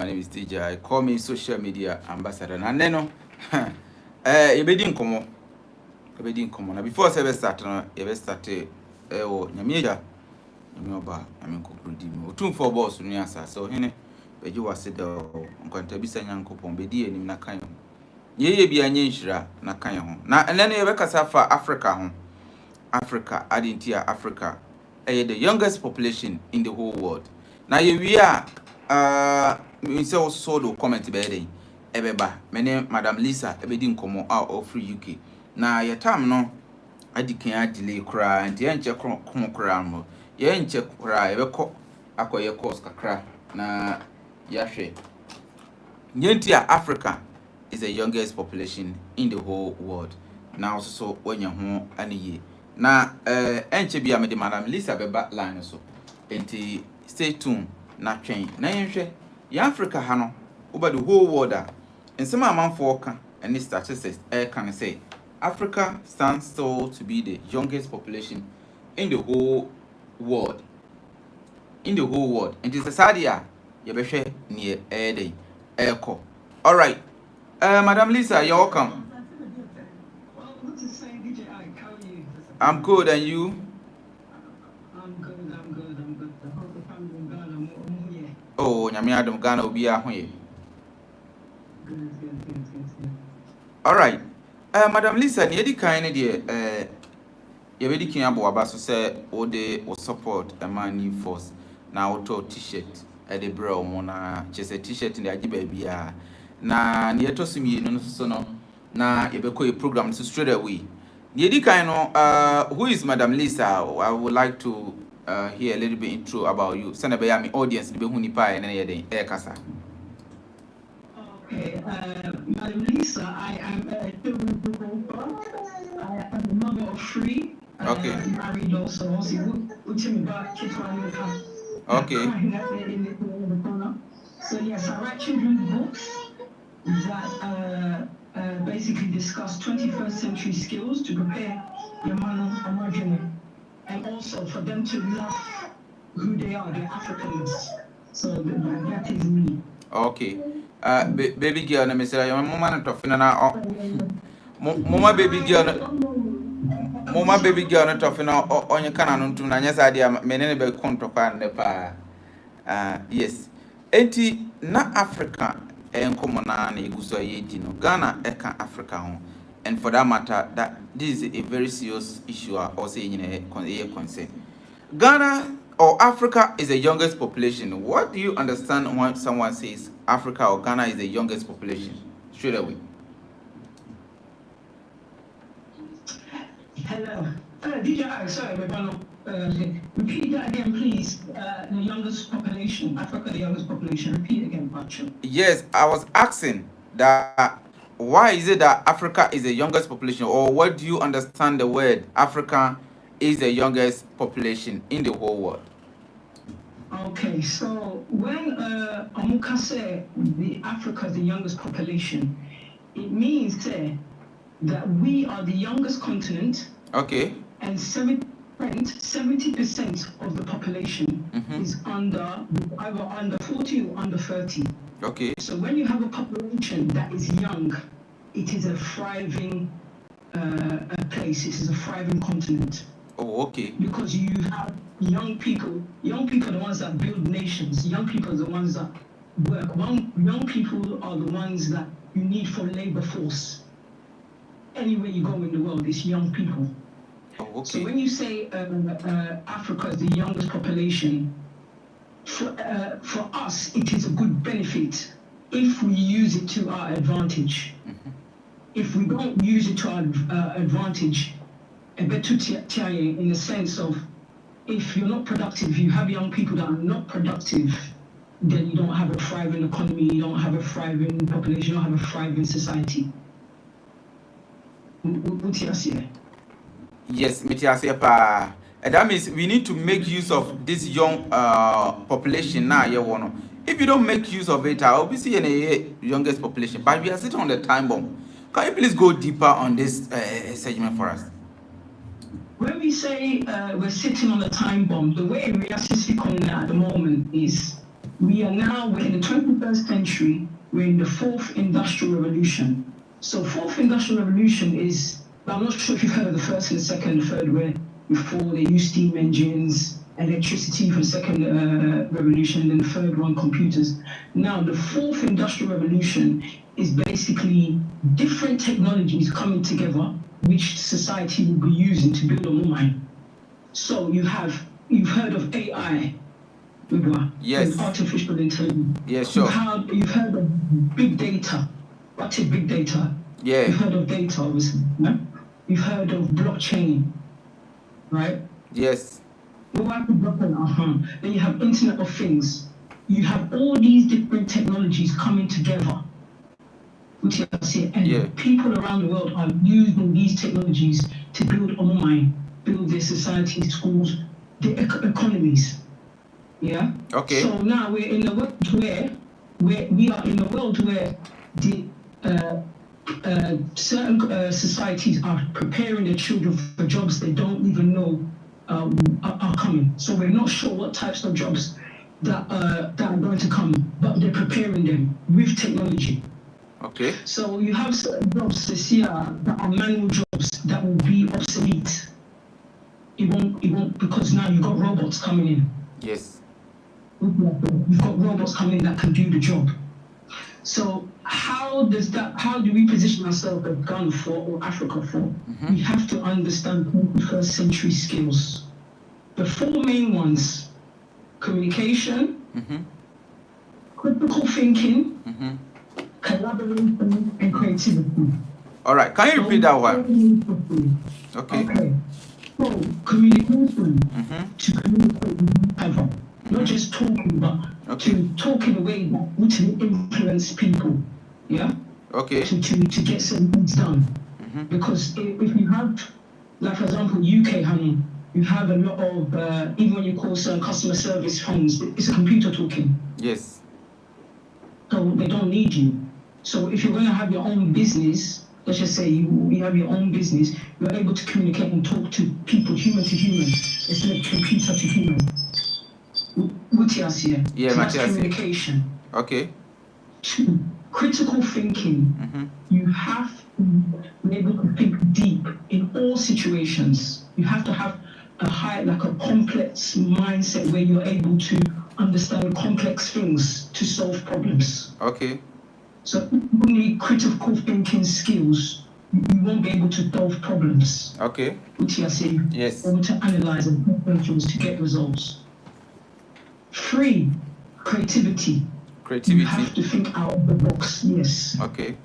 My name is TJ. Call me social media ambassador. And then, ebedi nkomo. Now before I start, you start nyamija. Nyamioba, nyamikopudi. Otum for boss uniasa. So hene, beju wasida nkontabisa nyankopon bedi enim na kan ho. Yeye bi anye nhira na kan ho. Na ene ye bekasa fa Africa ho. Africa, Adintia Africa, the youngest population in the whole world. Now we are we say also do comment be ebeba mene Madam Lisa ebedi nkomo out of free UK. Now your time no adikan delay kra and ye nche kra mo. Ye nche kra ebeko akoye course kakra na yahwe. Nyentia Africa is the youngest population in the whole world. Now so when you ho aniye. Na enche bia me de Madam Lisa beba line so enti stay tuned na twen na yenhwe ya Africa ha no over the whole world ensema amanfo ka and statistics can say Africa stands still to be the youngest population in the whole world and it's sad ya ye behwe ne dey eko. All right, Madam Lisa, you're welcome. I'm good, and you? I'm good. I hope the family in Ghana. Oh, nyame adom Ghana obi a ho ye. Good. All right. Madam Lisa, ni edi kan ne de ye be di kin abo aba so say o de o support a man new force na auto t-shirt e de bra mo na chese t-shirt ne agiba bia na ne to sumi no so no na ye be ko program so straight away. Yedi kaino, who is Madam Lisa? I would like to hear a little bit intro about you. Send a my audience be huni pa and any kasa. Okay, Madam Lisa, I am a children's I am the mother of 3. Okay. Married also. Okay. So yes, I write children's books that basically discuss 21st century skills to prepare your man and journey, and also for them to love who they are, they're Africans. So that is me. Okay. Baby girl, na mesera your mama na tofina na mama baby girl na tofina onye kana no ntum na nyesa dia menene be kontokwa ne pa. Yes. Enti na Africa enkomo na eguso yeji no Ghana eka Africa ho, and for that matter that this is a very serious issue or say concern. Ghana or Africa is the youngest population. What do you understand when someone says Africa or Ghana is the youngest population? Straight away. Hello. DJ, sorry, repeat that again, please. The youngest population, Africa, the youngest population. Repeat again, Pacho. Yes, I was asking that why is it that Africa is the youngest population, or what do you understand the word Africa is the youngest population in the whole world? Okay, so when Amuka said the Africa is the youngest population, it means that we are the youngest continent. Okay. And 70% of the population is either under 40 or under 30. Okay. So when you have a population that is young, it is a thriving place. It is a thriving continent. Oh, okay. Because you have young people. Young people are the ones that build nations. Young people are the ones that work. Young people are the ones that you need for labor force. Anywhere you go in the world, it's young people. Oh, okay. So when you say Africa is the youngest population, for us, it is a good benefit if we use it to our advantage. If we don't use it to our advantage, in the sense of if you're not productive, you have young people that are not productive, then you don't have a thriving economy, you don't have a thriving population, you don't have a thriving society. Yes, pa. That means we need to make use of this young population now. If you don't make use of it, I'll be seeing a youngest population. But we are sitting on the time bomb. Can you please go deeper on this segment for us? When we say we're sitting on the time bomb, the way we are speaking at the moment is we're in the 21st century. We're in the fourth industrial revolution. So fourth industrial revolution is, I'm not sure if you've heard of the first and the second and the third, where before they used steam engines, electricity for the second revolution, and then the third one, computers. Now, the fourth industrial revolution is basically different technologies coming together, which society will be using to build a mine. So you've heard of AI, yes, artificial intelligence. Yeah, sure. You've heard of big data. What is big data? Yeah. You've heard of data, obviously. No? You've heard of blockchain, right? Yes. Then you have Internet of Things. You have all these different technologies coming together. Which I say, and people around the world are using these technologies to build online, build their societies, schools, their economies. Yeah. Okay. So now we're in a world where we are in a world where the certain societies are preparing their children for jobs they don't even know are coming. So we're not sure what types of jobs that are going to come, but they're preparing them with technology. Okay. So you have certain jobs this year that are manual jobs that will be obsolete. It won't because now you've got robots coming in. Yes. You've got robots coming in that can do the job. So how do we position ourselves as Ghana for or Africa for? Mm-hmm. We have to understand 21st century skills. The four main ones: communication, mm-hmm. critical thinking, mm-hmm. collaboration, and creativity. All right, can you repeat that one? Okay. So communication, mm-hmm. to communicate with each other. Not just talking, but to talk in a way that would influence people, yeah? Okay. To get certain things done. Mm-hmm. Because if you have, like for example, UK, honey, you have a lot of, even when you call certain customer service phones, it's a computer talking. Yes. So they don't need you. So if you're going to have your own business, let's just say you have your own business, you're able to communicate and talk to people, human to human, instead of computer to human. Yeah, that's communication. Okay. 2, critical thinking. Mm-hmm. You have to be able to think deep in all situations. You have to have a complex mindset where you're able to understand complex things to solve problems. Okay. So if you need critical thinking skills, you won't be able to solve problems. Okay. Yes. Able to analyze and put questions to get results. 3, creativity. You have to think out of the box. Yes. Okay.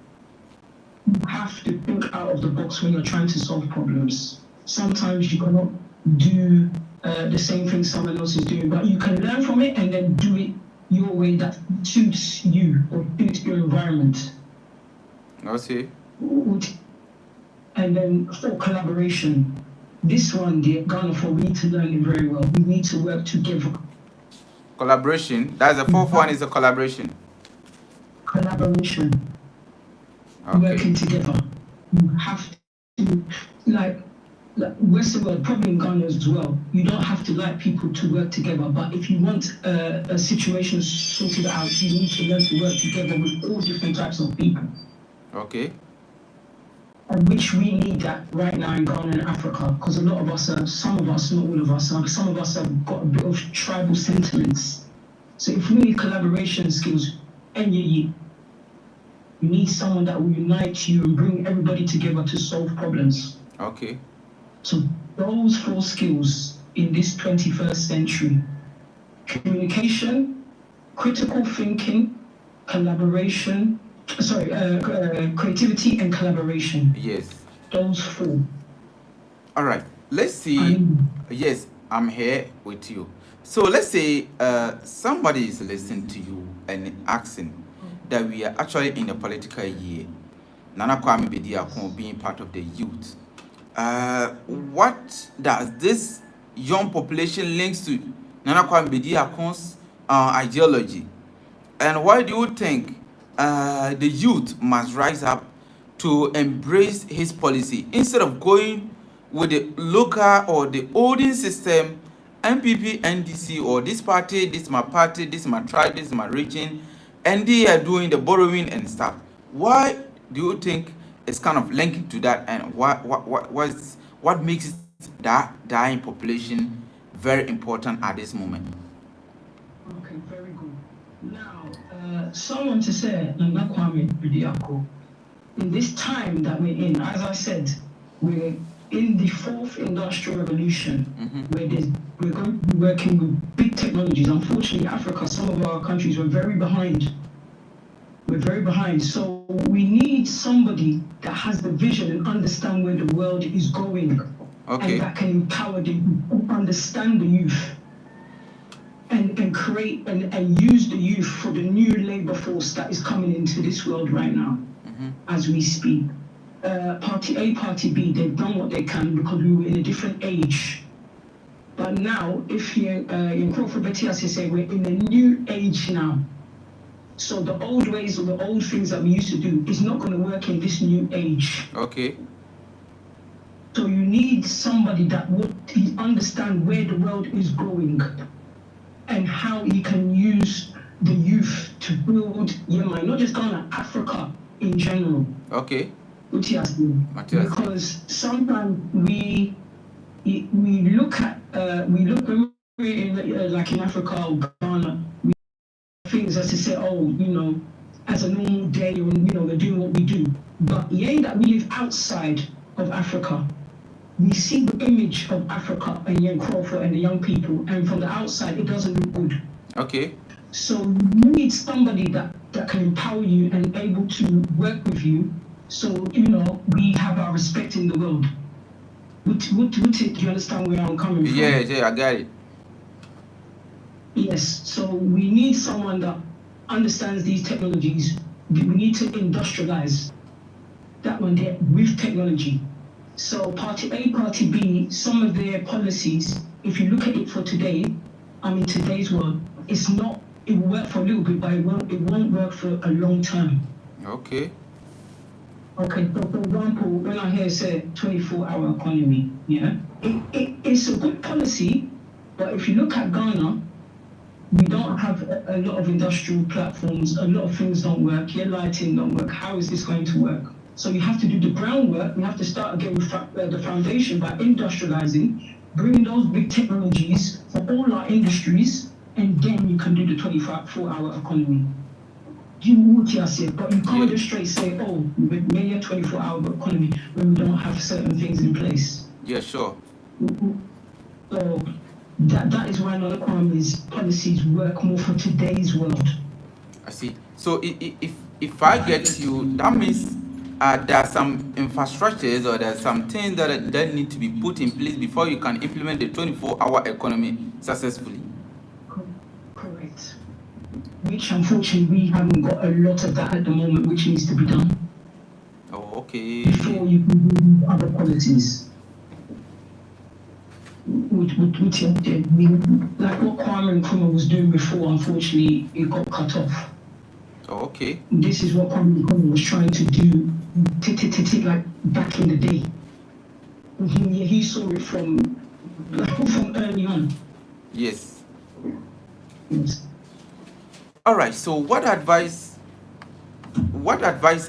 You have to think out of the box when you're trying to solve problems. Sometimes you cannot do the same thing someone else is doing, but you can learn from it and then do it your way that suits you or suits your environment. I see. And then for collaboration, this one, Ghana, we need to learn it very well. We need to work together. Collaboration. That's the fourth one, is a collaboration. Collaboration. Okay. Working together. You have to, like Western world, probably in Ghana as well, you don't have to like people to work together, but if you want a situation sorted out, you need to learn to work together with all different types of people. Okay. And which we need that right now in Ghana and Africa, because a lot of us, some of us, not all of us, some of us have got a bit of tribal sentiments. So if we need collaboration skills, and you need someone that will unite you and bring everybody together to solve problems. Okay. So those 4 skills in this 21st century: communication, critical thinking, collaboration, creativity and collaboration. Yes. Those 4. All right. Let's see. Yes, I'm here with you. So let's say somebody is listening to you and asking that we are actually in a political year. Nana Kwame Bediako being part of the youth. What does this young population links to Nana Kwame Bediako's ideology? And why do you think the youth must rise up to embrace his policy instead of going with the local or the olden system MPP, NDC, or this party, this is my party, this is my tribe, this is my region, and they are doing the borrowing and stuff. Why do you think it's kind of linked to that, and what makes that dying population very important at this moment? Okay, very good. Now, someone to say, Nana Kwame Bediako, in this time that we're in, as I said, we're in the fourth industrial revolution, where we're going to be working with big technologies. Unfortunately, Africa, some of our countries were very behind. We're very behind. So we need somebody that has the vision and understand where the world is going. Okay. And that can empower the youth, understand the youth, and create and use the youth for the new labor force that is coming into this world right now, as we speak. Party A, Party B, they've done what they can because we were in a different age. But now, if you in Crawford Betiasi say we're in a new age now. So the old ways or the old things that we used to do is not going to work in this new age. Okay. So you need somebody that would understand where the world is going and how he can use the youth to build Yemen, not just Ghana, Africa in general. Okay. Because sometimes we look at when we're in like in Africa or Ghana, we things as to say, oh, you know, as a normal day, or you know, we're doing what we do. But yeah, that we live outside of Africa, we see the image of Africa and young Crawford and the young people, and from the outside, it doesn't look good. Okay. So you need somebody that can empower you and able to work with you. So, you know, we have our respect in the world. Do you understand where I'm coming from? Yeah, I got it. Yes, so we need someone that understands these technologies. We need to industrialize that one there with technology. So Party A, Party B, some of their policies, if you look at it for today, today's world, it will work for a little bit, but it won't work for a long term. Okay. Okay, so for example, when I hear say 24-hour economy, yeah, it's a good policy, but if you look at Ghana, we don't have a lot of industrial platforms, a lot of things don't work, your lighting don't work, how is this going to work? So you have to do the groundwork, we have to start again with the foundation by industrializing, bringing those big technologies for all our industries, and then you can do the 24-hour economy. But you can't just straight say, oh, maybe a 24-hour economy when we don't have certain things in place. Yeah, sure. So that is why Nana Kwame's policies work more for today's world. I see. So if I get you, that means there are some infrastructures or there are some things that need to be put in place before you can implement the 24-hour economy successfully. Correct. Which unfortunately we haven't got a lot of that at the moment, which needs to be done. Oh, okay. Before you can do other policies. Which like what Kwame Nkrumah was doing before, unfortunately, it got cut off. Oh, okay. This is what Kwame Nkrumah was trying to do, like back in the day. He saw it from early on. Yes. Yes. All right. So, what advice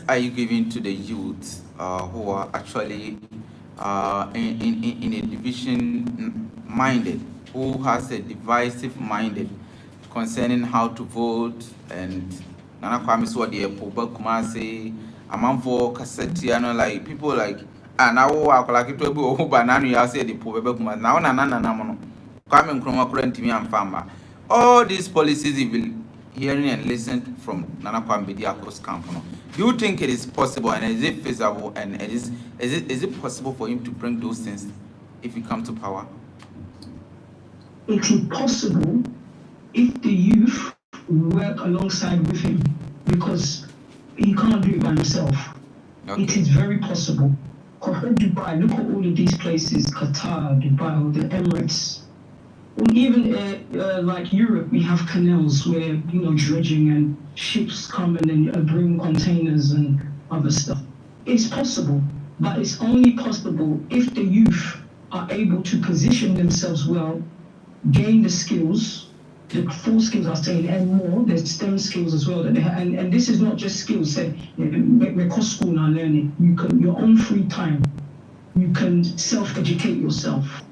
are you giving to the youth who are actually in a division minded, who has a divisive minded concerning how to vote? And Nana Kwame saw the Poba Kumasi, Amanfo Cassetiano, like people like now like it will be banana. I say the Poba Kumasi now. Nana Kwame Nkrumah current me and farmer. All these policies even hearing and listening from Nana Kwame Bediako's camp. Do you think it is possible, and is it feasible, and is it possible for him to bring those things if he comes to power? It is possible if the youth work alongside with him, because he can't do it by himself. Okay. It is very possible. Dubai, look at all of these places, Qatar, Dubai, the Emirates. Or even like Europe, we have canals where, you know, dredging and ships come and bring containers and other stuff. It's possible, but it's only possible if the youth are able to position themselves well gain the skills, the 4 skills are saying, and more. There's STEM skills as well that they have, and this is not just skills. Say, we're cost school now learning. You can your own free time. You can self-educate yourself.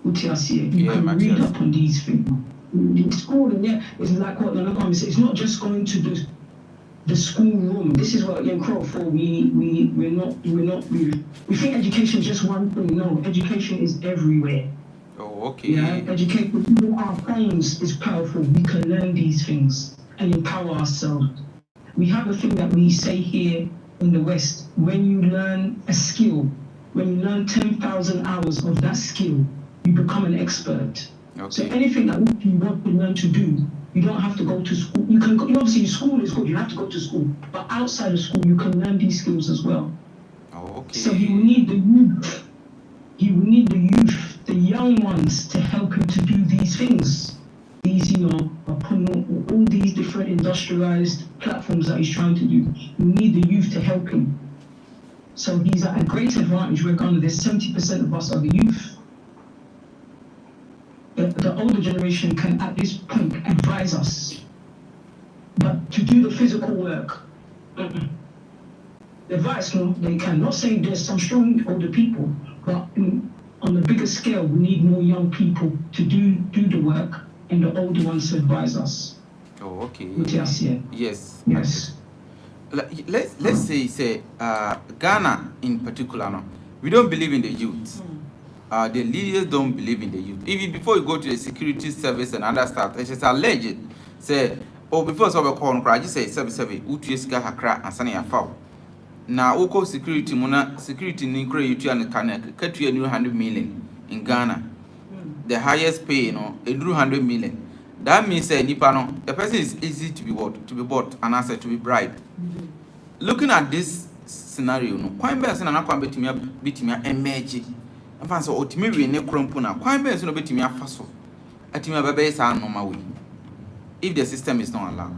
You can read up on these things. In school, and it's like what Nana Kwame said. It's not just going to the school room. This is what Young Crow for. We think education is just one thing. No, education is everywhere. Oh, okay. Yeah, education. Our phones is powerful. We can learn these things and empower ourselves. We have a thing that we say here in the West. When you learn a skill, when you learn 10,000 hours of that skill, you become an expert. Okay. So anything that you want to learn to do, you don't have to go to school. You can obviously school is good. You have to go to school, but outside of school, you can learn these skills as well. Oh, okay. So you need the youth. You need the youth, the young ones, to help him to do these things. These, upon all these different industrialized platforms that he's trying to do. You need the youth to help him. So he's at a great advantage. We're going to, there's 70% of us are the youth. The older generation can, at this point, advise us. But to do the physical work, the advice, they can. Not saying there's some strong older people, but on the bigger scale, we need more young people to do the work, and the older ones to advise us. Oh, okay. Yes. Let's say Ghana in particular, no, we don't believe in the youth. The leaders don't believe in the youth. Even before you go to the security service and other stuff, it's just alleged. Say, before someone call on just say, Utieska Hakra and Sani Afau. Now, Oko security, security in Ukraine, and cut you 100 million in Ghana. The highest pay, 100 million. That means, Nipano, the person is easy to be bought, and answer to be bribed. Looking at this scenario, quite best and I'm beat me emerge. And fancy ultimately in a crumpuna, quite best no beat me a fossil. At me a baby is normal way. If the system is not allowed.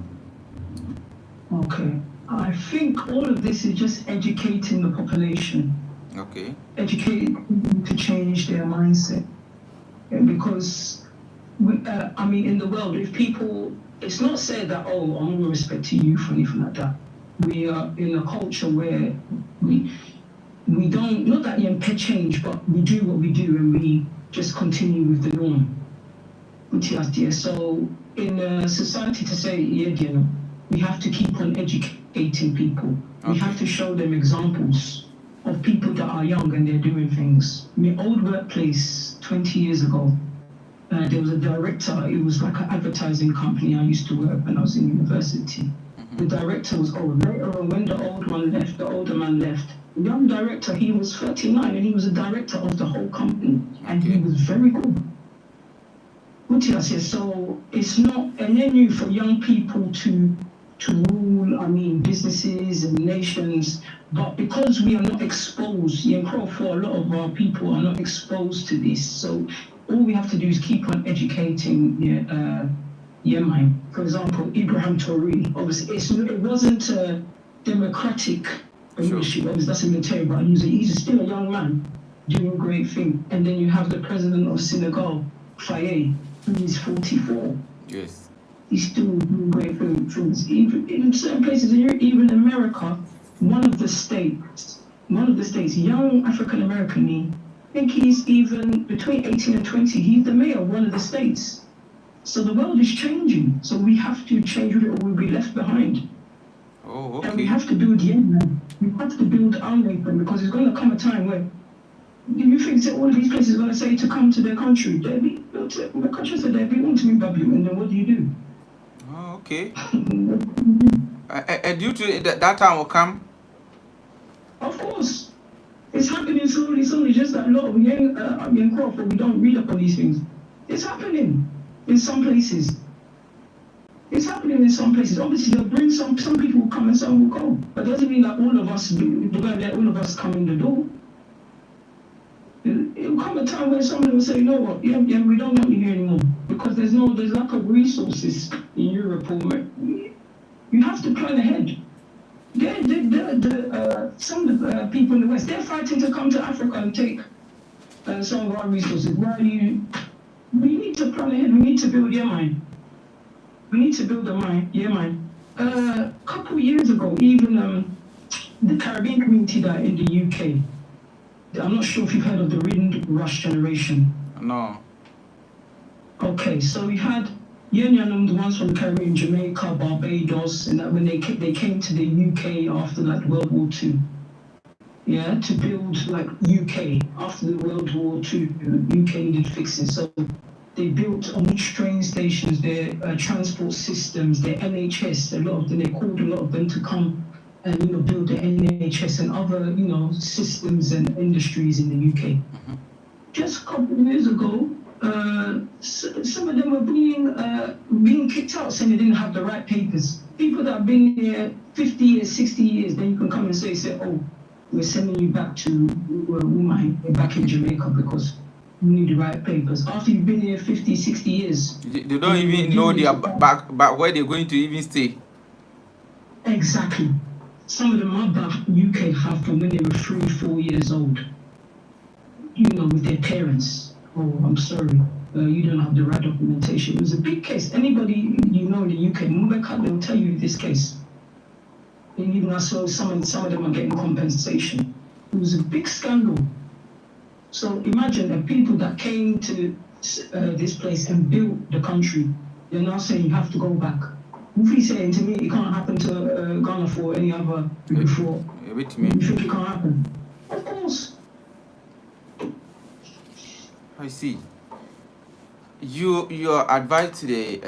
Okay. I think all of this is just educating the population. Okay. Educating them to change their mindset. Because, in the world, if people, it's not said that, I'm going to respect to you for anything like that. We are in a culture where we don't, not that you can change, but we do what we do and we just continue with the norm. So in a society to say, we have to keep on educating people. Okay. We have to show them examples of people that are young and they're doing things. My old workplace 20 years ago, there was a director. It was like an advertising company I used to work when I was in university. The director was old. Later on, when the old one left, the older man left. The young director, he was 39 and he was a director of the whole company. And he was very good. So it's not, and then for young people to rule, businesses and nations, but because we are not exposed, for a lot of our people are not exposed to this. So all we have to do is keep on educating Yemen. For example, Ibrahim Traoré, obviously it wasn't a democratic leadership, obviously that's a military, but he's still a young man doing great things. And then you have the president of Senegal, Faye, who's 44. Yes. He's still doing great things. Even in certain places, even America, one of the states, young African American, I think he's even between 18 and 20, he's the mayor of one of the states. So the world is changing. So we have to change it or we'll be left behind. Oh, okay. And we have to build Yemen. We have to build our nation because there's going to come a time where you think that all of these places are going to say to come to their country. The country said they'll be want to be Babylon, and then what do? Oh, okay. Due to that time will come? Of course. It's happening slowly, just that a lot of young Crawford, we don't read up on these things. It's happening in some places. Obviously, they'll bring some people will come and some will go. But it doesn't mean that all of us, they're going to let all of us come in the door. It will come a time where somebody will say, you know what, we don't want you here anymore. Because there's lack of resources in Europe. You have to plan ahead. Some of the people in the West, they're fighting to come to Africa and take some of our resources. Why are you We need to plan ahead. We need to build your mind. We need to build a mind, your mind. A couple years ago, even the Caribbean community that in the UK, I'm not sure if you've heard of the Windrush generation. No. Okay, so we had the ones from the Caribbean, Jamaica, Barbados, and that when they came to the UK after like World War II. Yeah, to build like UK after the World War II, UK needed fixing. So they built on each train stations, their transport systems, their NHS. A lot of them, they called a lot of them to come and build the NHS and other systems and industries in the UK. Just a couple of years ago, some of them were being kicked out, saying they didn't have the right papers. People that have been here 50 years, 60 years, then you can come and say, oh, we're sending you back to Wumai, back in Jamaica because you need the right papers. After you've been here 50, 60 years. They don't even know they are back where they're going to even stay. Exactly. Some of them are back UK have from when they were 3, 4 years old. With their parents. Oh, I'm sorry. You don't have the right documentation. It was a big case. Anybody in the UK, Mubeka, they'll tell you this case. And even I saw some of them are getting compensation. It was a big scandal. So imagine the people that came to this place and built the country, they're now saying you have to go back. If he's saying to me it can't happen to Ghana for any other before, you think it can't happen? Of course. I see. Your advice to the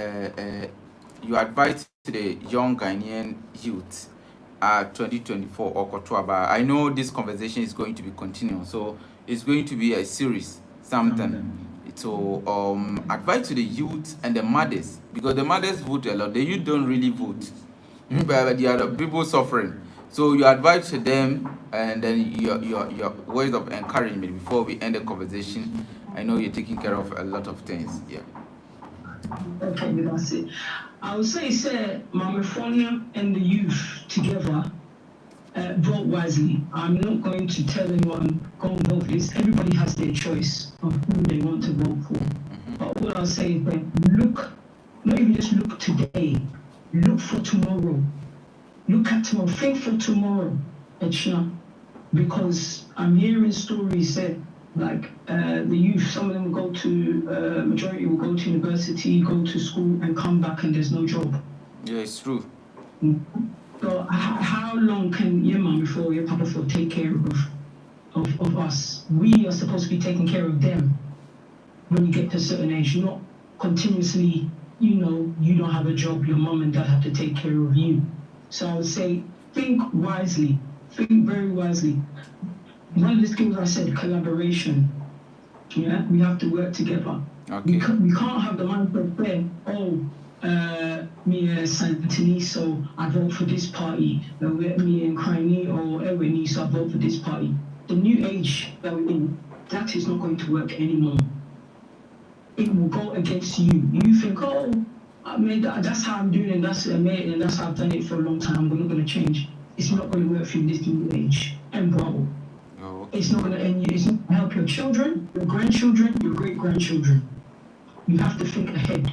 young Ghanaian youth 2024 or Kotuaba. I know this conversation is going to be continuing, so it's going to be a series, something. So advice to the youth and the mothers, because the mothers vote a lot. The youth don't really vote, but the other people suffering. So your advice to them, and then your words of encouragement before we end the conversation. I know you're taking care of a lot of things. Yeah. Okay, that's it. I would say, Mama Fonia and the youth together vote wisely. I'm not going to tell anyone go and vote for this. Everybody has their choice of who they want to vote for. But what I'll say is that look, not even just look today, look for tomorrow. Look at tomorrow, think for tomorrow, Echna, because I'm hearing stories that like the youth, some of them will go to, majority will go to university, go to school and come back and there's no job. Yeah, it's true. So how long can your mom before your papa for take care of us? We are supposed to be taking care of them when you get to a certain age, not continuously, you don't have a job, your mom and dad have to take care of you. So I would say, think wisely, think very wisely. One of the skills I said, collaboration. Yeah, we have to work together. Okay. We can't have the mindset there, me Santini, so I vote for this party. Me and Criney or Ewini, so I vote for this party. The new age that we're in, that is not going to work anymore. It will go against you. You think, I mean, that's how I'm doing, and that's how I've done it for a long time. We're not going to change. It's not going to work for you in this new age. And bravo. It's not going to end you. It's not going to help your children, your grandchildren, your great-grandchildren. You have to think ahead.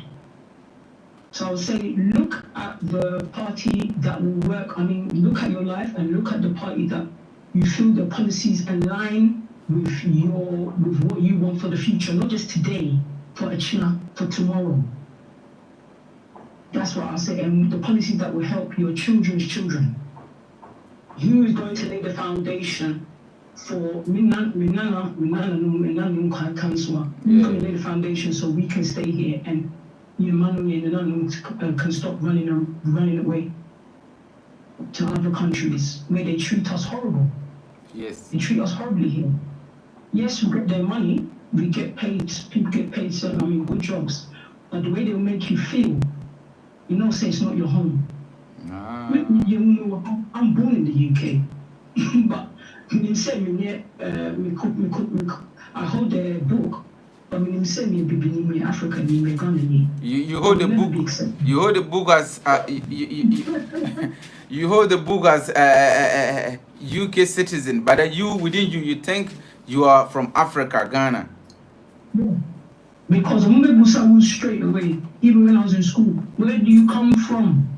So I would say, look at the party that will work. I mean, look at your life and look at the party that you feel the policies align with what you want for the future, not just today, for tomorrow. That's what I say. And the policies that will help your children's children. Who is going to lay the foundation for Minana Council? Who's going to lay the foundation so we can stay here and can stop running away to other countries where they treat us horrible. Yes. They treat us horribly here. Yes, we get their money, we get paid, people get paid certain, good jobs, but the way they'll make you feel, say it's not your home. I'm born in the UK, but I hold the book. You hold the book. You hold the book as you hold the book as UK citizen, but you within you think you are from Africa, Ghana. Because I'm going to straight away, even when I was in school. Where do you come from?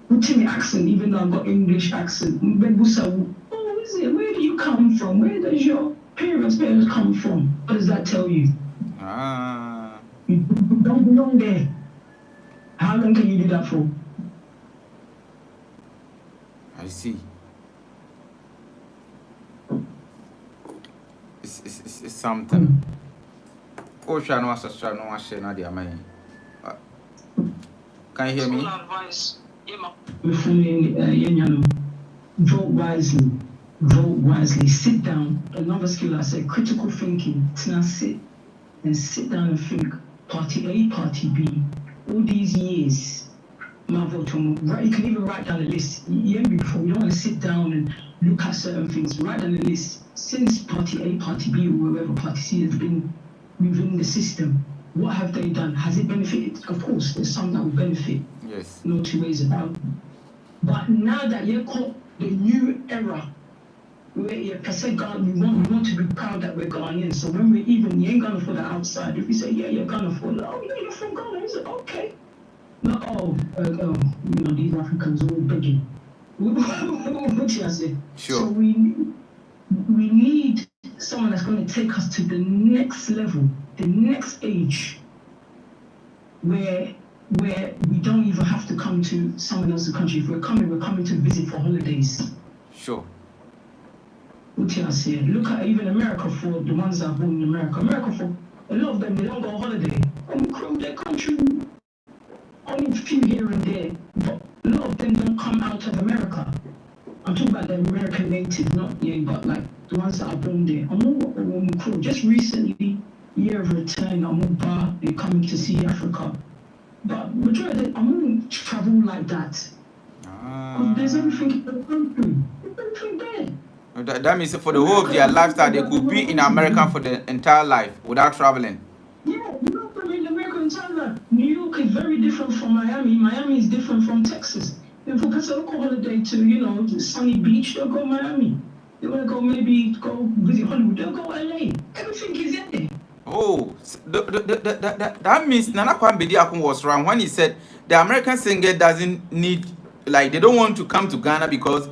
Putting the accent, even though I've got English accent. Oh, is it? Where do you come from? Where does your parents come from? What does that tell you? You don't belong there. How long can you do that for? I see. It's something. Oh, can you hear me? Vote wisely. Vote wisely. Sit down. Another skill I said, critical thinking. Now sit down and think. Party A, Party B. All these years, my vote on. You can even write down a list. Before you don't want to sit down and look at certain things. Write down a list. Since Party A, Party B, or wherever Party C has been within the system, what have they done? Has it benefited? Of course, there's some that will benefit. Yes. No two ways about it. But now that you've got the new era, where we want to be proud that we're Ghanaians. So when we're even, you ain't Ghana for the outside. If you say, yeah, you're Ghana for, oh, yeah, you're from Ghana. You say, okay. Not, these Africans are all begging. What should I say? Sure. So we need someone that's going to take us to the next level, the next age, where we don't even have to come to someone else's country. If we're coming to visit for holidays. Sure. What I say? Look at even America, for the ones that are born in America. America, for a lot of them, they don't go on holiday. From their country, only a few here and there. But a lot of them don't come out of America. I'm talking about the American native, not but like the ones that are born there. Just recently, year of return, they're coming to see Africa. But majority of them, I'm going to travel like that. There's everything in the country. There's everything there. That means for the whole of their lifestyle, they could be in America for the entire life without traveling. Yeah, in America entire life. New York is very different from Miami. Miami is different from Texas. If we can go holiday to, sunny beach, they'll go Miami. They want to go visit Hollywood, they'll go LA. Everything is in there. Oh, that means Nana Kwame Akun was wrong when he said the American singer doesn't need, like, they don't want to come to Ghana because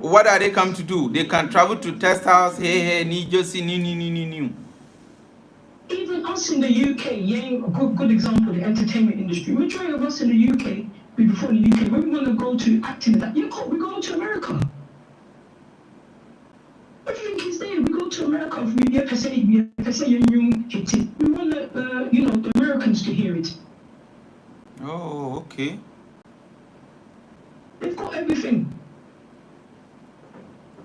what are they come to do? They can travel to test house, New Jersey, new. Even us in the UK, good example, the entertainment industry. Majority of us in the UK, before in the UK, when we want to go to acting, we go to America. Everything is there. We go to America. We want the Americans to hear it. Oh, okay. They've got everything.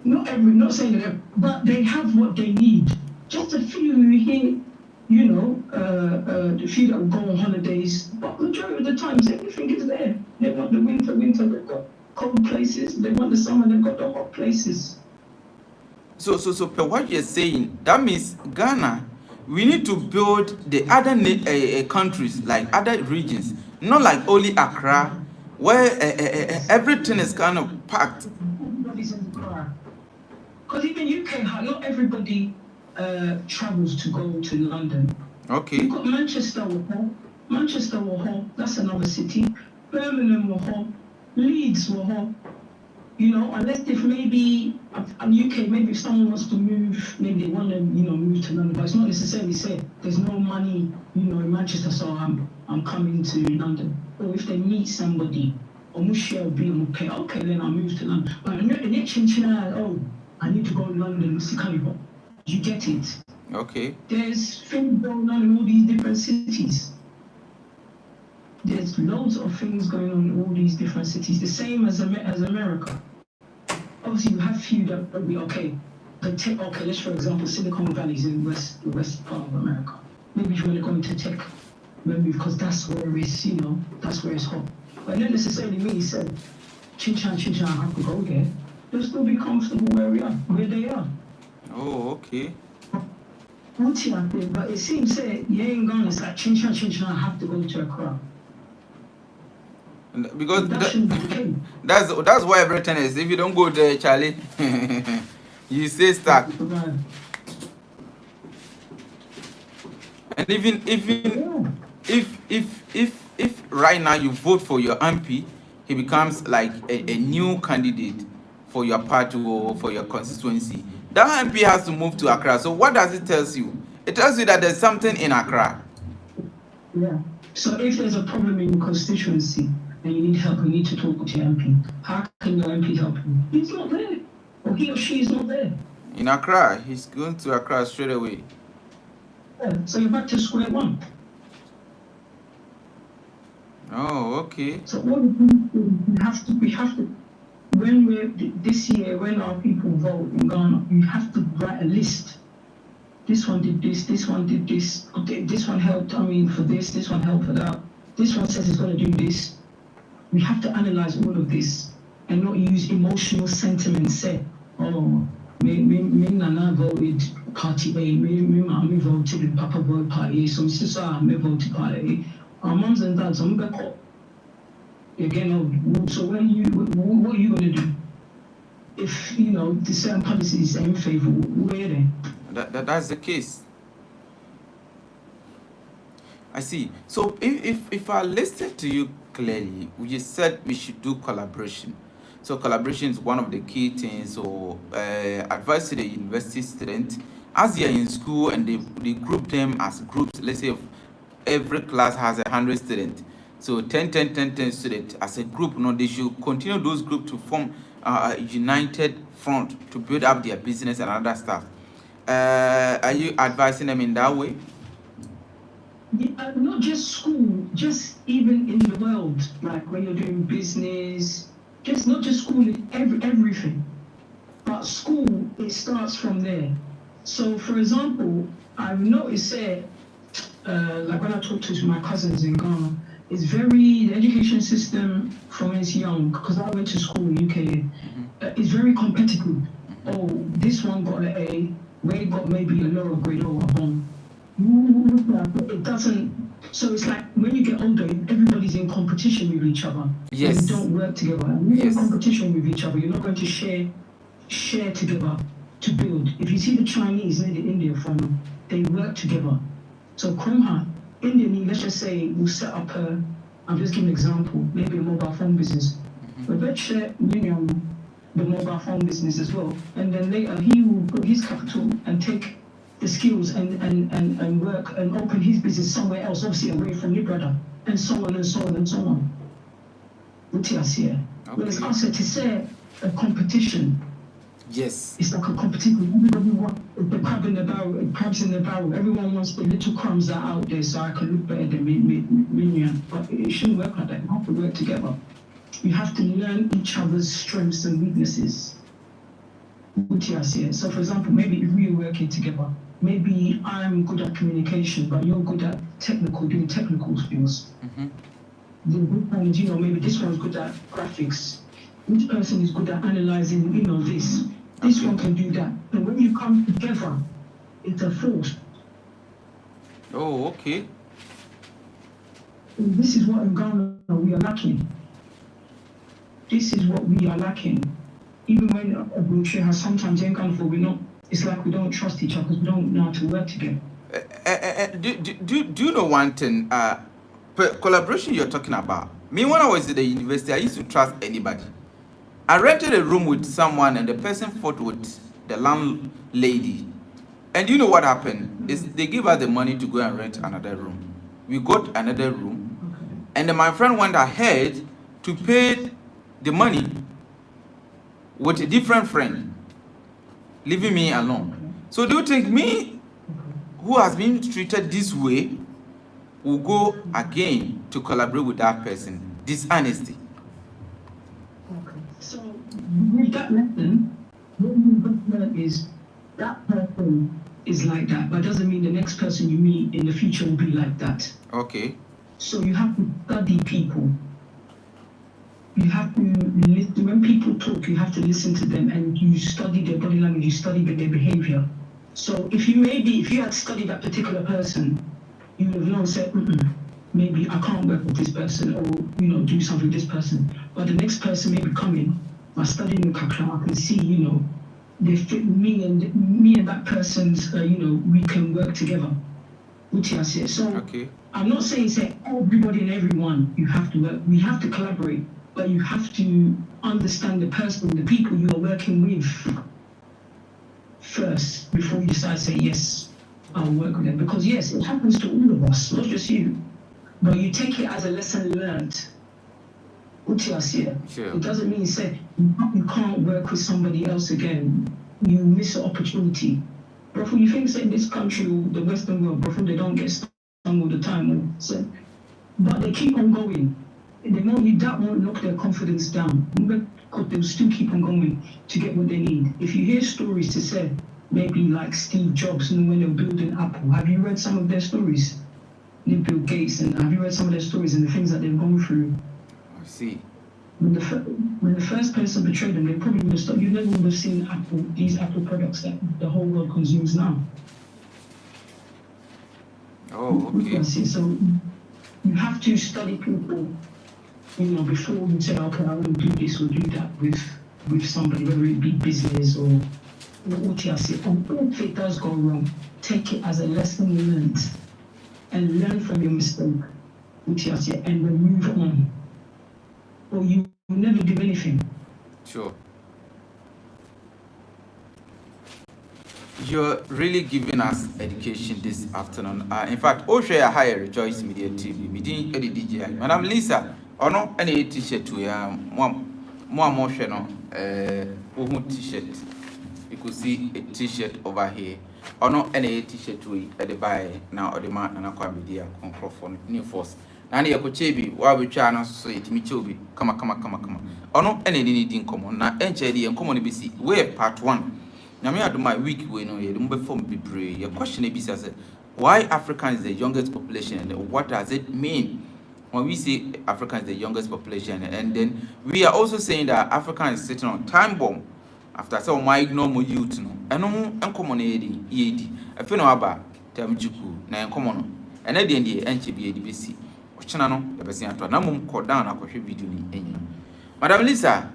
Not saying that, but they have what they need. Just a few here, the few that will go on holidays. But majority of the times, everything is there. They want the winter, they've got cold places. They want the summer, they've got the hot places. So, what you're saying, that means Ghana, we need to build the other countries, like other regions, not like only Accra, where everything is kind of packed. Everybody's in the car. Because even UK, not everybody travels to go to London. Okay. You've got Manchester, that's another city. Birmingham, Leeds, unless if maybe UK, maybe if someone wants to move, maybe they want to, move to London, but it's not necessarily said there's no money, in Manchester, so I'm coming to London. Or if they meet somebody, or Mushia be okay, then I'll move to London. But I need to go to London, you get it. Okay. There's things going on in all these different cities. There's loads of things going on in all these different cities, the same as America. Obviously, you have few that will be okay. Let's for example, Silicon Valley is in the west part of America. Maybe if you want to go into tech, maybe because that's where it's, that's where it's hot. But it doesn't necessarily mean he said, Chinchan, I have to go there. They'll still be comfortable where they are. Oh, okay. But it seems that you ain't gonna say Chinchan, I have to go to Accra. Because that's why everything is. If you don't go there, Charlie, you stay stuck. And even if right now you vote for your MP, he becomes like a new candidate for your party or for your constituency. That MP has to move to Accra. So what does it tell you? It tells you that there's something in Accra. Yeah. So if there's a problem in your constituency and you need help, you need to talk to your MP. How can your MP help you? He's not there. Or he or she is not there. In Accra, he's going to Accra straight away. Yeah. So you're back to square one. Oh, okay. So what we have to, when we're this year, when our people vote in Ghana, you have to write a list. This one did this one did this one helped, for this one helped for that. This one says it's going to do this. We have to analyze all of this and not use emotional sentiment. Say, oh, me Nana voted party A, me mommy voted Papa voted party A, some sister me voted party A. Our moms and dads, I'm back up. Again, so what are you going to do? If, the certain policies are in favor, where are they? That's the case. I see. So if I listened to you clearly, you said we should do collaboration. So collaboration is one of the key things. So advice to the university students as they are in school and they group them as groups. Let's say if every class has 100 students. So 10 students as a group. They should continue those groups to form a united front to build up their business and other stuff. Are you advising them in that way? Yeah, not just school, just even in the world, like when you're doing business, just not just school, everything. But school, it starts from there. So, for example, I've noticed like when I talk to my cousins in Ghana, the education system from when it's young, because I went to school in UK, is very competitive. Oh, this one got an A, Wade got maybe a lower grade or a bomb. It doesn't. So it's like when you get older, everybody's in competition with each other. Yes. You don't work together. When you're in competition with each other, you're not going to share together to build. If you see the Chinese and the Indian farmer, they work together. So Krumha, Indian, let's just say, will set up I'll just give an example, maybe a mobile phone business. But let's share the mobile phone business as well. And then later he will put his capital and take the skills and work and open his business somewhere else, obviously away from your brother, and so on and so on and so on. Whereas us to say a competition. Yes. It's like a competition. Everybody wants the crab in the barrel, crabs in the barrel. Everyone wants the little crumbs that are out there so I can look better than me. But it shouldn't work like that. You have to work together. You have to learn each other's strengths and weaknesses. So for example, maybe if we are working together, maybe I'm good at communication, but you're good at doing technical skills. The good times, maybe this one's good at graphics. Each person is good at analyzing, this. This one can do that. And when you come together, it's a force. Oh, okay. And this is what in Ghana we are lacking. This is what we are lacking. Even when a brochure has sometimes in Ghana, it's like we don't trust each other because we don't know how to work together. Do you know one thing? Collaboration you're talking about. Me, when I was at the university, I used to trust anybody. I rented a room with someone and the person fought with the landlady. And you know what happened? Is they gave us the money to go and rent another room. We got another room. And then my friend went ahead to pay the money with a different friend, leaving me alone. So do you think me, who has been treated this way, will go again to collaborate with that person? Dishonesty. So with that lesson, what you learn is that person is like that, but doesn't mean the next person you meet in the future will be like that. Okay. So you have to study people. You have to listen. When people talk, you have to listen to them and you study their body language, you study their behavior. So if you had studied that particular person, you would have known, said, maybe I can't work with this person or, do something with this person. But the next person may be coming, by studying Kakra, I can see, they fit me and that person's, we can work together. So okay. I'm not saying say everybody and everyone you have to work. We have to collaborate, but you have to understand the person, the people you are working with first before you decide to say yes, I'll work with them. Because yes, it happens to all of us, not just you. But you take it as a lesson learned. Sure. It doesn't mean say you can't work with somebody else again. You miss an opportunity. But when you think say in this country or the Western world, but they don't get stung all the time, so, but they keep on going. That won't knock their confidence down. Because they'll still keep on going to get what they need. If you hear stories to say, maybe like Steve Jobs, when they were building Apple, have you read some of their stories? Bill Gates, and have you read some of their stories and the things that they've gone through? I see. When the first person betrayed them, they probably would have stopped. You never would have seen these Apple products that the whole world consumes now. Oh, okay. So you have to study people, before you say, okay, I want to do this or do that with somebody, whether it be business or OTRC. And if it does go wrong, take it as a lesson learned and learn from your mistake, OTRC, and then move on. Or you will never do anything. Sure. You're really giving us education this afternoon. In fact, Oshaya Higher Rejoice Media TV, meeting Eddie DJ. Madam Lisa, or no any t-shirt to more emotional t-shirt. You could see a t-shirt over here. Or no any t-shirt to at the buy now or the man and a media control for new force. Nani ya kuchebi wawe chana so itimichobi kama ono ene ni din common na enchedi en common bisi we part 1 na me ado my week we no ye mbe form bibre your question be say why African is the youngest population and what does it mean when we say African is the youngest population? And then we are also saying that African is sitting on time bomb after so my ignore youth no eno en common yedi afi no aba tamjuku na en common ene de ndie enche bi edi bisi Chinano, the best to Namum call down a video. Madam Lisa,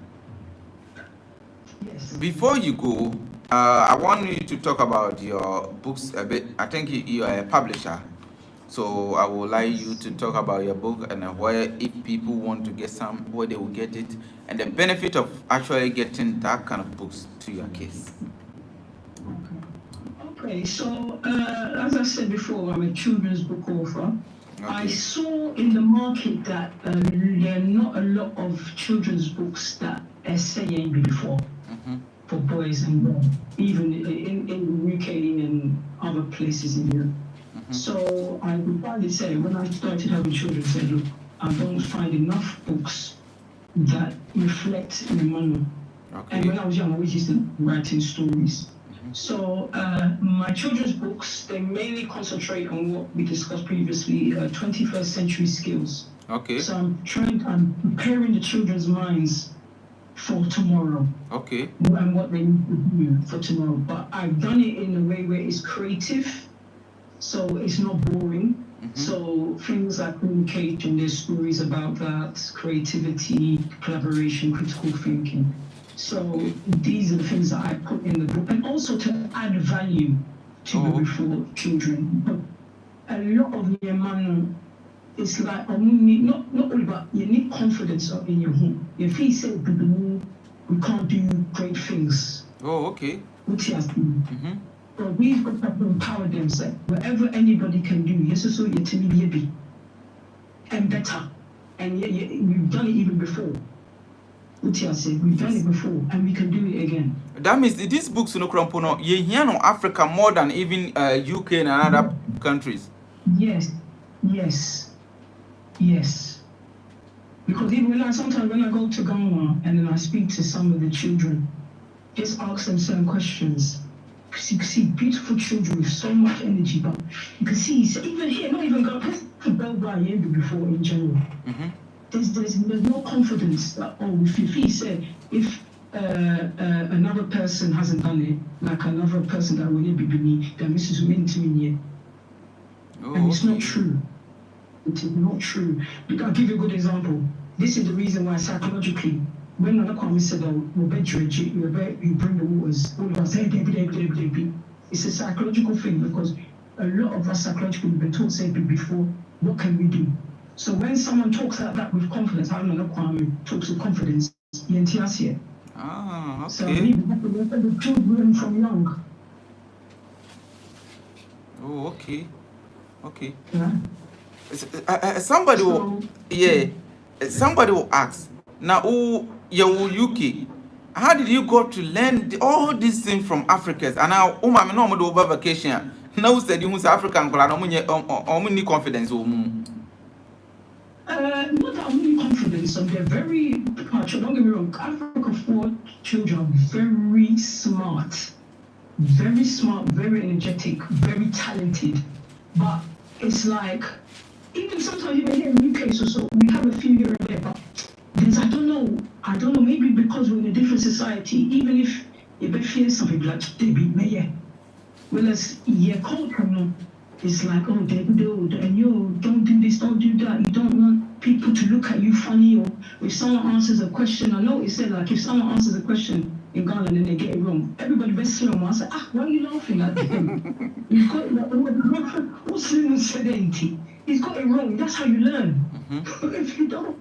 Yes. Before you go, I want you to talk about your books a bit. I think you are a publisher, so I would like you to talk about your book and where, if people want to get some, where they will get it, and the benefit of actually getting that kind of books to your case. Okay, so as I said before, I'm a children's book author. Okay. I saw in the market that there are not a lot of children's books that are saying before for boys and girls, even in the UK and other places in Europe. So I would probably say when I started having children, I said, look, I don't find enough books that reflect in the manner. Okay. And when I was young, I was used to writing stories. So my children's books, they mainly concentrate on what we discussed previously, 21st century skills. Okay. So I'm preparing the children's minds for tomorrow. Okay. And what they need to do for tomorrow. But I've done it in a way where it's creative, so it's not boring. So things like communication, there's stories about that, creativity, collaboration, critical thinking. So these are the things that I put in the book, and also to add value to the book for children. But a lot of your man, it's like not only but you need confidence in your home. If he said we can't do great things. Oh, okay. Which he has been. But we've got to empower them. So whatever anybody can do, yes, so you're to me and better, and we've done it even before. We've done it before, and we can do it again. That means these books, you hear no Africa more than even UK and other countries. Yes. Because even sometimes when I go to Ghana and then I speak to some of the children, just ask them certain questions. You can see beautiful children with so much energy, but you can see even here, not even Ghana, before in general. There's no confidence that, if he said, if another person hasn't done it, like another person that will be beneath, then this is meant to me. And it's not true. It is not true. I'll give you a good example. This is the reason why psychologically, when another comment said, you bring the waters, all of us say, it's a psychological thing because a lot of us psychologically have been taught safely before. What can we do? So when someone talks like that with confidence, I don't know Kwame talks with confidence. Ah, So okay. we have to let the children from young. Oh, okay. Okay. Yeah. Somebody will, yeah. Somebody will ask. Now, who you UK? How did you go to learn all these things from Africans? And now, I'm no more over vacation. Now, said you was African, but I'm only confidence. Not that only confidence, and they're very much, don't get me wrong, Africa 4 children are very smart, very energetic, very talented. But it's like, even sometimes even here in UK, so we have a few here and there, but there's, I don't know, maybe because we're in a different society, even if you feel something like, they beat me, yeah. Whereas, yeah, culture, no, it's like, oh, and you don't do this, don't do that. You don't want people to look at you funny, or if someone answers a question, I know it said like if someone answers a question in Ghana and then they get it wrong, everybody best slow and say, why are you laughing at him? You've got what's Slim said, ain't he? He's got it wrong. That's how you learn. If you don't,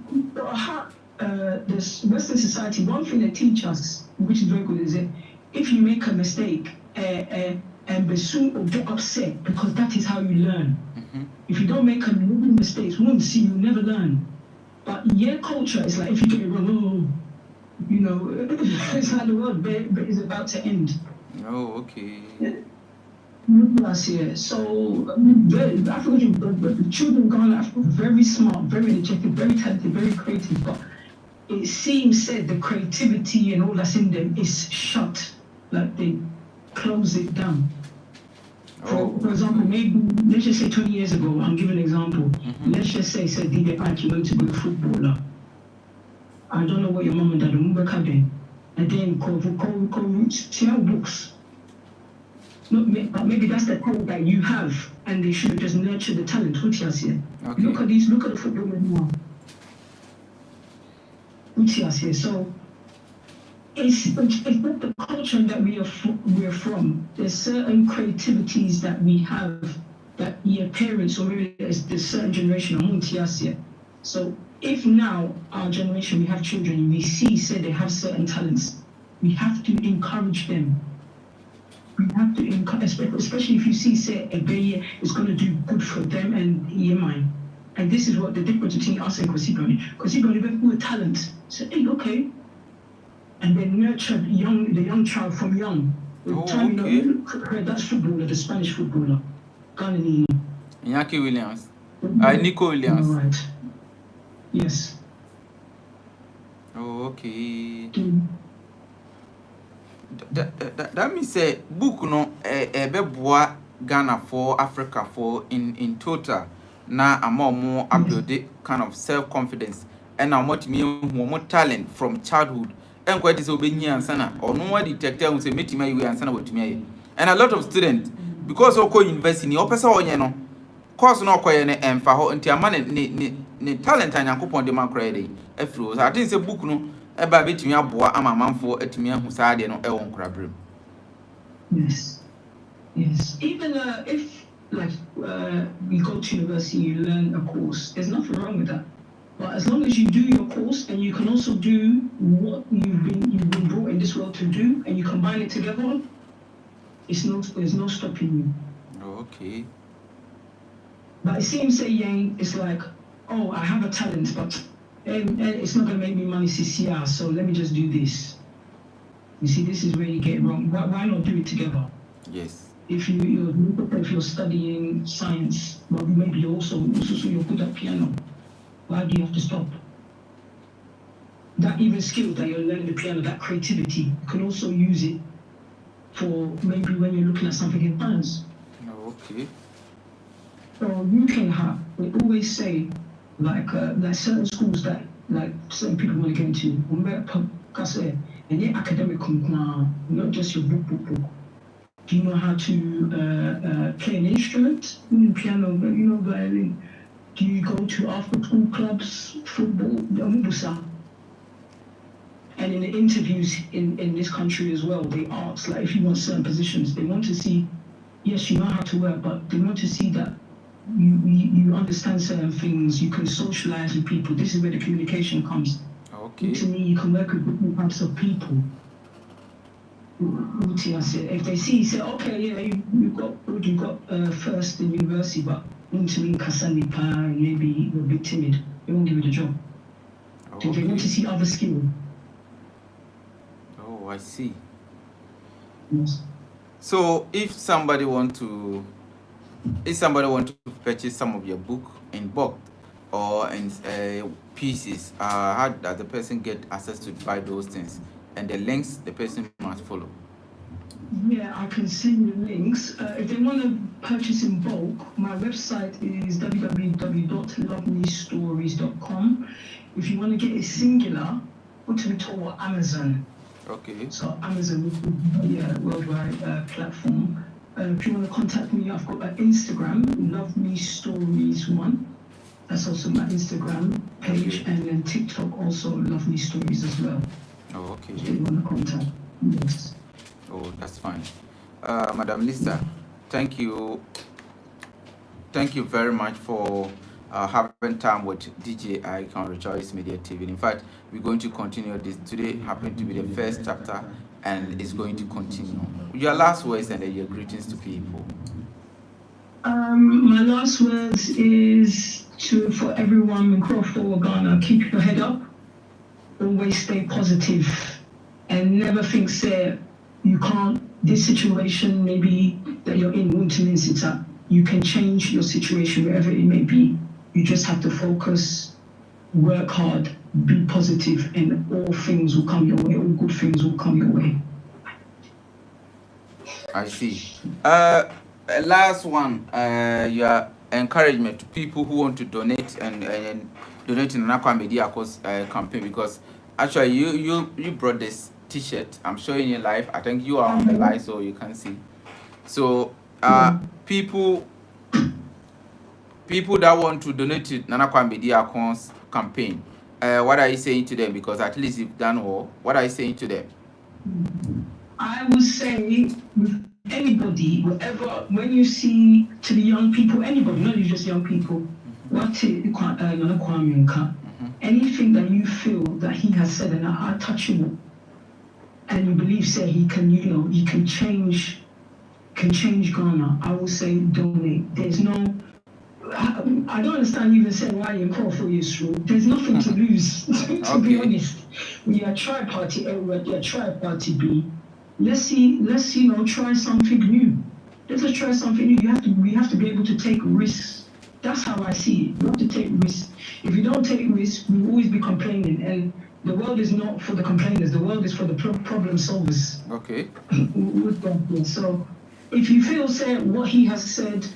this Western society, one thing they teach us, which is very good, is that if you make a mistake, and be soon or get upset, because that is how you learn. If you don't make a million mistakes, once you never learn. But yeah, culture is like if you get it wrong, you know, it's like the world is about to end. Oh, okay. Last year, so the children gone Africa very smart, very energetic, very talented, very creative. But it seems said the creativity and all that's in them is shut, like they close it down. For example, maybe let's just say 20 years ago, I'm giving an example. Let's just say Dide Ike went to be a footballer. I don't know what your mom and dad do, and then call books. But maybe that's the talent that you have, and they should just nurture the talent. Okay. Look at the footballers now. So it's not the culture that we're from. There's certain creativities that we have that your parents or maybe there's certain generation. So if now our generation we have children, we said they have certain talents, we have to encourage them. We have to encourage, especially if you say a baby is going to do good for them and EMI. And this is what the difference between us and Kosiboni. Kosiboni with talent. So hey, okay. And then nurture the young child from young. That's footballer, the Spanish footballer. Ghanaian. Iñaki Williams. Nico Williams. Right. Yes. Oh, okay. That means say book no beboa Ghana for Africa for in total na more upload kind of self-confidence and how much more talent from childhood. And quite is obeying answer or no one detector who say meet me you answer what me. And a lot of students because of university or person or no course no koye and for ho ntia man ne talent anyankopon de man credit afro. So I think say book no eba betimi aboa amamanfo atimi ahu saade no e won krabrem. Yes. Even if like you go to university, you learn a course. There's nothing wrong with that. But as long as you do your course and you can also do what you've been brought in this world to do, and you combine it together, there's no stopping you. Okay. But it seems it's like, oh, I have a talent, but it's not going to make me money CCR, so let me just do this. You see, this is where you get it wrong. Why not do it together? Yes. If you're studying science, but maybe you're good at piano, why do you have to stop? That even skill that you're learning the piano, that creativity, you can also use it for maybe when you're looking at something in finance. Okay. So we always say like certain schools that like certain people want to get into, and they're academic, not just your book. Do you know how to play an instrument? Piano, violin. Do you go to after school clubs, football, and in the interviews in this country as well, they ask like if you want certain positions, they want to see yes, you know how to work, but they want to see that you understand certain things, you can socialize with people. This is where the communication comes. Okay. To me, you can work with different types of people. If they see, say, okay, yeah, you got first in university, but to me, maybe you're a bit timid, they won't give you the job. Okay. They want to see other skills. Oh, I see. Yes. So if somebody want to purchase some of your book in bulk or in pieces, how does the person get access to buy those things? And the links the person must follow. Yeah, I can send you links. If they want to purchase in bulk, my website is www.lovemestories.com. If you want to get it singular, go to Amazon. Okay. So Amazon is a worldwide platform. If you want to contact me, I've got an Instagram, Love Me Stories 1. That's also my Instagram page, and then TikTok also Love Me Stories as well. Oh, okay. If you want to contact, yes. Oh, that's fine. Madam Lisa, thank you. Thank you very much for having time with DJ Ike on Rejoice Media TV. In fact, we're going to continue this. Today happened to be the first chapter, and it's going to continue. Your last words and your greetings to people. My last words is for everyone in Crawford, Ghana, keep your head up, always stay positive, and never think, say, you can't, this situation maybe that you're in won't means it's up. You can change your situation wherever it may be. You just have to focus, work hard, be positive, and all things will come your way, all good things will come your way. I see. Last one, your encouragement to people who want to donate and donate in an Aqua Media campaign, because actually you brought this t-shirt. I'm showing you live. I think you are on the live, so you can see. So people that want to donate to Nana Kwame Diakon's campaign, what are you saying to them? Because at least you've done all. What are you saying to them? I would say with anybody, whatever, when you see to the young people, anybody, not just young people, anything that you feel that he has said and are touchable, and you believe, say, he can, he can change Ghana, I will say donate. There's no, I don't understand even saying why you call for Israel. There's nothing to lose, to be honest. We are tri-party A, we are tri-party B. Let's try something new. Let's just try something new. We have to be able to take risks. That's how I see it. We have to take risks. If you don't take risks, we will always be complaining. And the world is not for the complainers. The world is for the problem solvers. Okay. So if you feel, say, what he has said,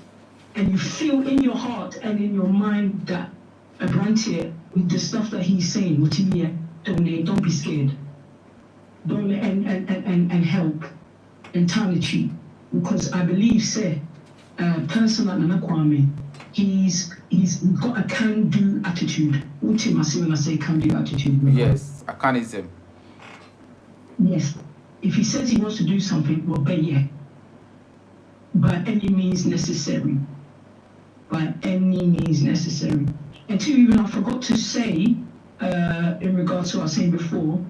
and you feel in your heart and in your mind that Abrantier, with the stuff that he's saying, don't be scared. Don't and help entirely, because I believe, say, a person like Nana Kwame, he's got a can-do attitude. What I say when I say can-do attitude? Yes, a canism. Yes. If he says he wants to do something, well, by any means necessary. By any means necessary. And two, even I forgot to say, in regards to what I was saying before,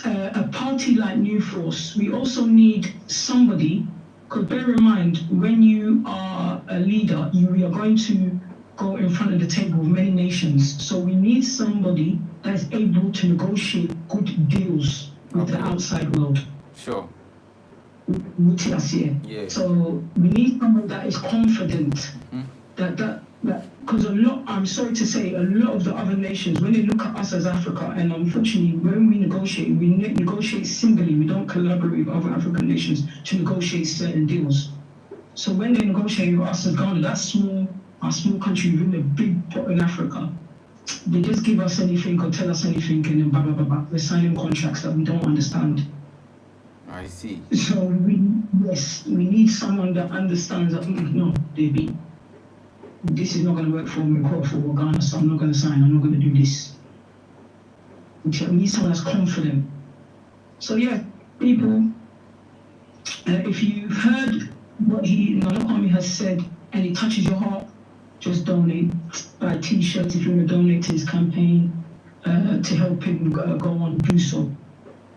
a party like New Force, we also need somebody, because bear in mind, when you are a leader, you are going to go in front of the table with many nations. So we need somebody that is able to negotiate good deals with the outside world. Sure. Yeah. So we need someone that is confident because I'm sorry to say, a lot of the other nations, when they look at us as Africa, and unfortunately, when we negotiate singly. We don't collaborate with other African nations to negotiate certain deals. So when they negotiate with us as Ghana, our small country within the big pot in Africa, they just give us anything or tell us anything, and then blah, blah, blah, blah. We're signing contracts that we don't understand. I see. So we need someone that understands that, no, baby, this is not going to work for me for Ghana, so I'm not going to sign, I'm not going to do this. We need someone that's confident. So yeah, people, if you've heard what Nana Kwame has said, and it touches your heart, just donate. Buy T-shirts if you want to donate to his campaign to help him go on, do so.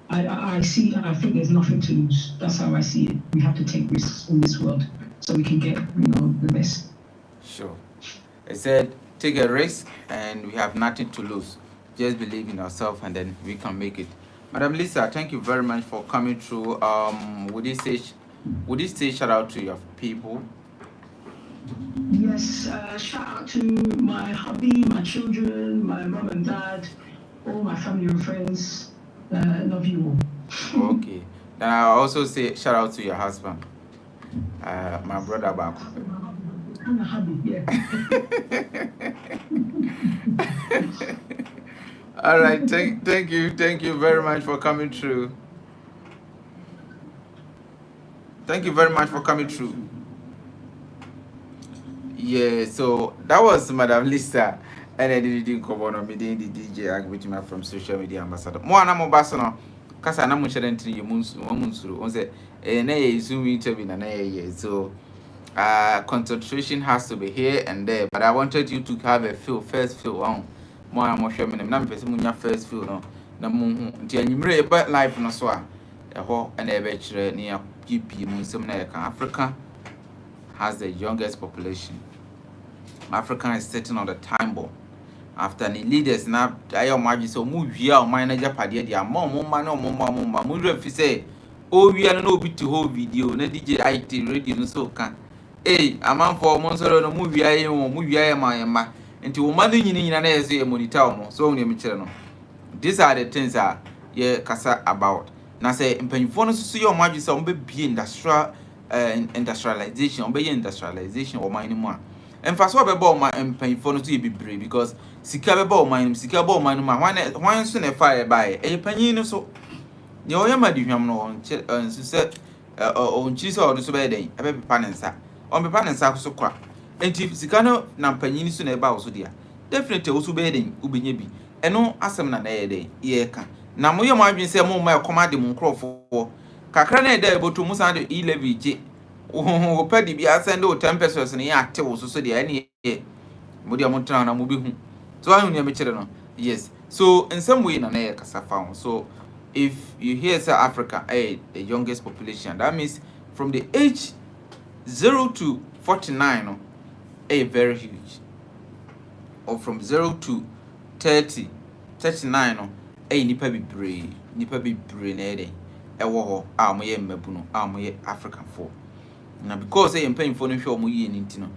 I think there's nothing to lose. That's how I see it. We have to take risks in this world so we can get, the best. Sure. I said, take a risk and we have nothing to lose. Just believe in ourselves and then we can make it. Madam Lisa, thank you very much for coming through. Would you say shout out to your people? Yes, shout out to my hubby, my children, my mom and dad, all my family and friends. Love you all. Okay. Then I'll also say shout out to your husband, my brother back. I'm a hubby, yeah. All right, thank you very much for coming through. Thank you very much for coming through. Yeah, so that was Madam Lisa, and I didn't come on me the DJ Agbitima from Social Media Ambassador. More na mo basono, kasa na mo share ntri yemunsuru. On say na ye Zoom interview na ye. So concentration has to be here and there, but I wanted you to have a first feel on. More na mo share me na me pese munya first feel no. Na mo nti anyimre ba live no so a ho na e be kire ne ya GP mu nsem na ye kan Africa has the youngest population. Africa is sitting on the time bomb. After the leaders now, I am married so move here on my Japadia, the mom, move say, oh, we are no bit to whole video, no DJ IT radio, so can. Hey, a man for Monsoro, no movie I am, movie I am, until mother in an say a monitor, so near Michel. These are the things that ye casa about. Now say, in Penfonos, see your marriage, some be industrialization, be industrialization or mining more. And fast what about my painful to be brave because Sikaba mine, Sikaba mine, why soon a fire by a penny so. The oil my diam no on said on cheese or the sobay, a baby panensa. On the panensa so crack. And if Sikano nam penny soon about so dear. Definitely also bedding, Ubinebi, and no asam day, yeka. Now, Moya margin say more my commanding crop for Kakrane there, but to Musand e levy. Oh, Paddy be a send 10 pesos and ya tell so the any Mudia Montana Mubi. So I only a yes. So in some way, an air casa found. So if you hear South Africa, the youngest population, that means from the age 0 to 49, very huge. Or from 0 to 30, 39, nipa be brain, a war, Armoye Mabuno, Armoye African 4. Na because they paying for no show mu yi ntino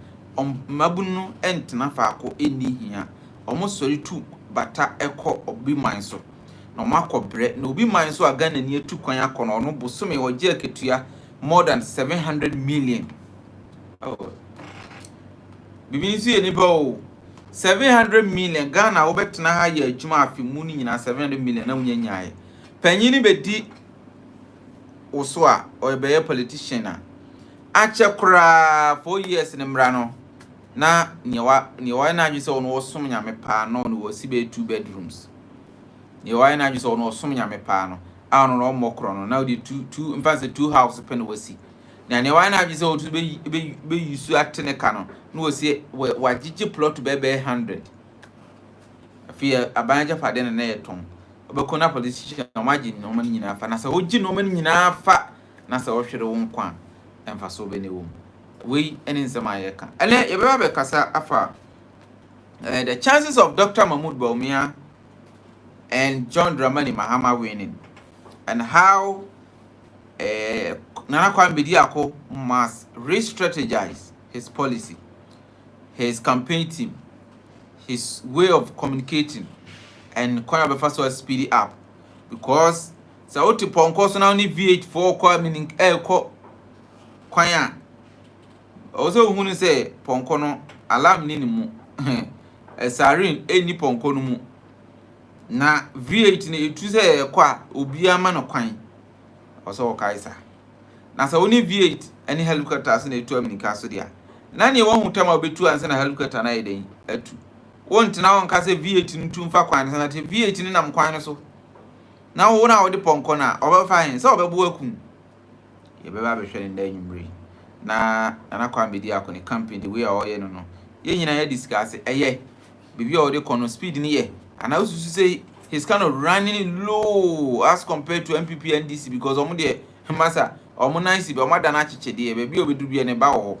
mabuno entena faako eni hia almost sorry two bata ekọ obi man so no makobre na obi man so aga na ni etu kwan akọ no bosome oje aketua more than 700 million. Oh bibi nsi eni ba o 700 million Ghana obetena ha ya adwuma afi mu ni nyina 700 million na munyanyaaye panyini bedi oso a oyebeye politician a Achakra 4 years in Mrano. Na niwa na jise ono osum nyame pa no no wasibe 2 bedrooms. Niwa na jise ono osum nyame pa no. A no mokro no. Now the two in fact the 2 house pen wasi. Na niwa na jise o to be yusu atene ka no. No wasi wagigi plot be 100. Afia abanja pa de na yeton. Obekona politician no magin no man nyina fa na sa ogi no man nyina fa na sa wo hwere wo nkwa. Emphaso benewum we any zamayeka and yebeba kasa afa the chances of Dr. Mahmoud Bawumia and John Dramani Mahama winning and how Nana Kwame Bediako must re-strategize his policy, his campaign team, his way of communicating, and Kwame Befaso speed it up because so to ponko so now ni VH4 kwa meaning ko kwanya also hunu say ponko no alarm ni mu sarin eni ponko no mu na V8 ni etu say kwa obi ama no kwan also kaisa na sa oni V8 any helicopter so na etu aminika so dia na ne won hutama obetu ansa na helicopter na yeden atu wonti na won ka say V8 ntu mfa kwan na te V8 ni nam kwan so na wo na wo de ponko na obefa hin so obebu akun ye beba be hwere nda nyumre na anakwa mbedi akọ campaign the way all ye no ye nyina ya discuss eye bibi all the kono speed ni ye and I also say he's kind of running low as compared to MPP NDC because omo de masa omo nice be omo da na chiche de be obedu bi ne ba wo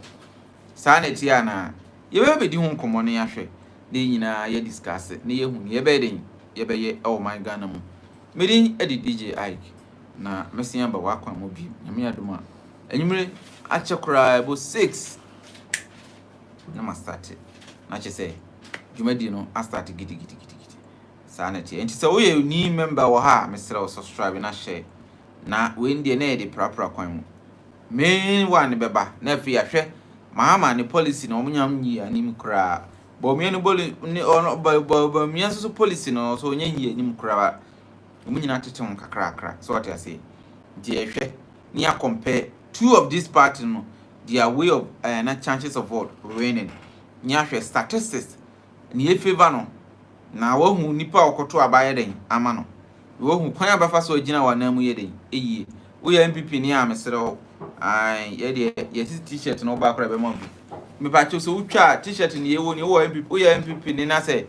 sa na ti ana ye be di hu komo ne ahwe de nyina ya discuss ne ye hu ye be den ye be ye oh my Ghana mu medi edi DJ Ike na mesia ba wakwa mo bi nyame adoma enyimre achekura ebo 6 na ma start na che say dwumadi no a start gidi sanity enti so we ni member wo ha mesra subscribe na share na we ndie na de prapra kwan mu main one beba na fi ahwe mahama ne policy na omnyam yi anim kura bo me no boli ni bo me so policy no so nya yi anim kura omunyina tetem kakra so what I say di ehwe ni a compare two of these parties no their way of na chances of vote winning ni ahwe statistics ni e favor no na wahu nipa okoto abaye den ama no wahu kwan abafa so agina wanamu ye den eyie wo ya MPP ni amesere ho ai ye de ye t-shirt no ba kra be mo bi me pa cho so utwa t-shirt ni ye wo ni wo MPP wo ya MPP ni na se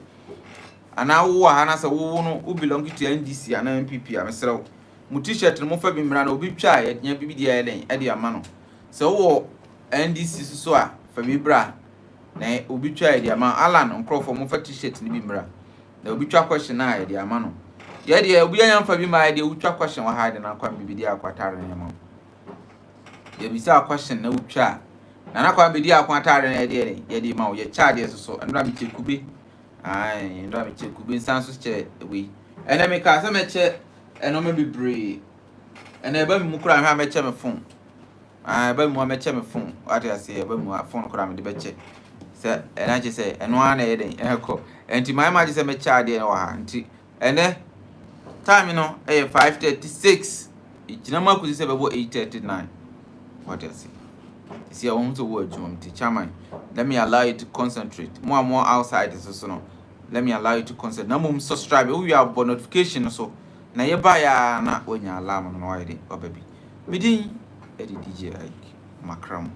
ana wo ha na se wo no wo belong to NDC ana MPP amesere ho mu t-shirt no mo fa bi mra na obi twa ye nya bibi dia ye den e de ama no se wo NDC so a fa bi bra na obi twa ye de ama Alan nkrofo mo fa t-shirt ni bi mra na obi twa question na ye de ama no ye de obi anyamfa bi ma ye de utwa question wa ha de na kwa bibi dia akwatare ne ma ye bisa question na utwa na kwa bibi dia akwatare na ye de ma o ye charge so ndra mi chekube ai ndra mi chekube nsanso che we ene me ka se me che eno me bibre ene ba mi mukura ha me che me phone ai ba mi me che me phone what I say ba mi phone kura me de be che se ena che se eno ana ye den eko enti my imagine se me charge no ha enti ene time no 5:36 ichina makuzi se bebo 8:39 what I say see I want to watch you mti chairman let me allow you to concentrate more and more outside so no let me allow you to concentrate na mum subscribe we have notification so na ye ba ya na onya alarm no wa ye obabi midin edi DJ Ike makram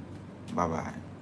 bye bye.